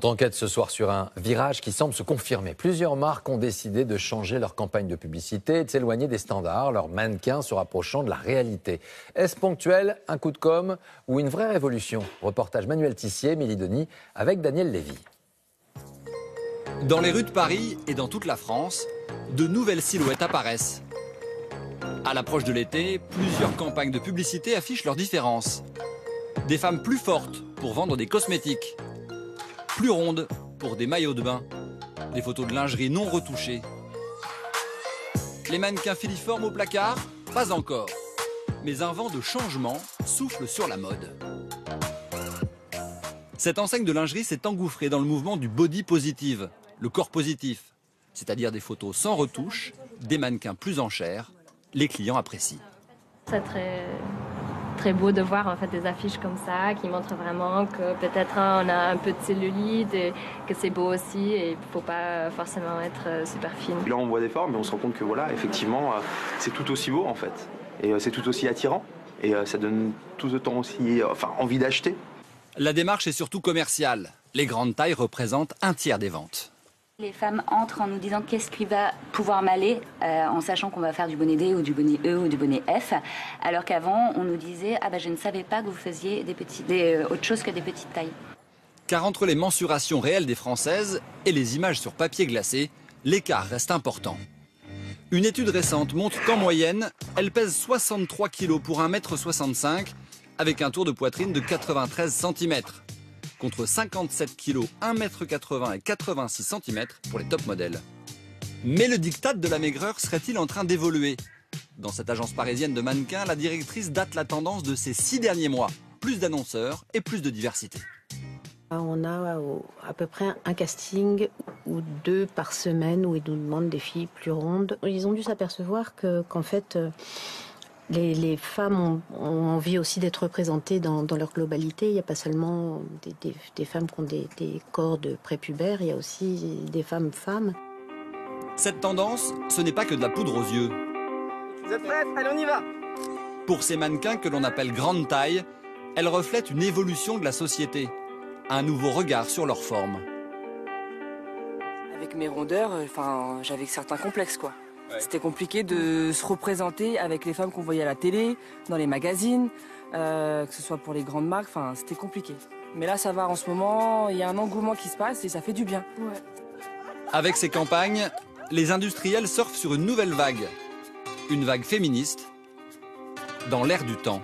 Enquête ce soir sur un virage qui semble se confirmer. Plusieurs marques ont décidé de changer leur campagne de publicité et de s'éloigner des standards, leurs mannequins se rapprochant de la réalité. Est-ce ponctuel, un coup de com' ou une vraie révolution? Reportage Manuel Tissier, Émilie Denis avec Daniel Lévy. Dans les rues de Paris et dans toute la France, de nouvelles silhouettes apparaissent. À l'approche de l'été, plusieurs campagnes de publicité affichent leurs différences. Des femmes plus fortes pour vendre des cosmétiques, plus rondes pour des maillots de bain, des photos de lingerie non retouchées. Les mannequins filiformes au placard? Pas encore. Mais un vent de changement souffle sur la mode. Cette enseigne de lingerie s'est engouffrée dans le mouvement du body positive, le corps positif, c'est-à-dire des photos sans retouche, des mannequins plus en chair. Les clients apprécient. C'est très beau de voir en fait des affiches comme ça qui montrent vraiment que peut-être on a un peu de cellulite et que c'est beau aussi et il ne faut pas forcément être super fine. Là on voit des formes mais on se rend compte que voilà, effectivement c'est tout aussi beau en fait et c'est tout aussi attirant et ça donne tout autant aussi envie d'acheter. La démarche est surtout commerciale. Les grandes tailles représentent un tiers des ventes. Les femmes entrent en nous disant qu'est-ce qui va pouvoir m'aller en sachant qu'on va faire du bonnet D ou du bonnet E ou du bonnet F, alors qu'avant on nous disait « Ah ben je ne savais pas que vous faisiez autre chose que des petites tailles ». Car entre les mensurations réelles des Françaises et les images sur papier glacé, l'écart reste important. Une étude récente montre qu'en moyenne, elles pèsent 63 kg pour 1,65 m avec un tour de poitrine de 93 cm. Contre 57 kg, 1,80 m et 86 cm pour les top modèles. Mais le diktat de la maigreur serait-il en train d'évoluer? Dans cette agence parisienne de mannequins, la directrice date la tendance de ces 6 derniers mois. Plus d'annonceurs et plus de diversité. On a à peu près un casting ou deux par semaine où ils nous demandent des filles plus rondes. Ils ont dû s'apercevoir qu'en fait... Les femmes ont envie aussi d'être représentées dans leur globalité. Il n'y a pas seulement des femmes qui ont des corps de prépubères, il y a aussi des femmes. Cette tendance, ce n'est pas que de la poudre aux yeux. Vous êtes prêtes? Allez, on y va! Pour ces mannequins que l'on appelle grande taille, elles reflètent une évolution de la société, un nouveau regard sur leur forme. Avec mes rondeurs, j'avais certains complexes, quoi. C'était compliqué de se représenter avec les femmes qu'on voyait à la télé, dans les magazines, que ce soit pour les grandes marques, c'était compliqué. Mais là ça va en ce moment, il y a un engouement qui se passe et ça fait du bien. Ouais. Avec ces campagnes, les industriels surfent sur une nouvelle vague. Une vague féministe, dans l'air du temps.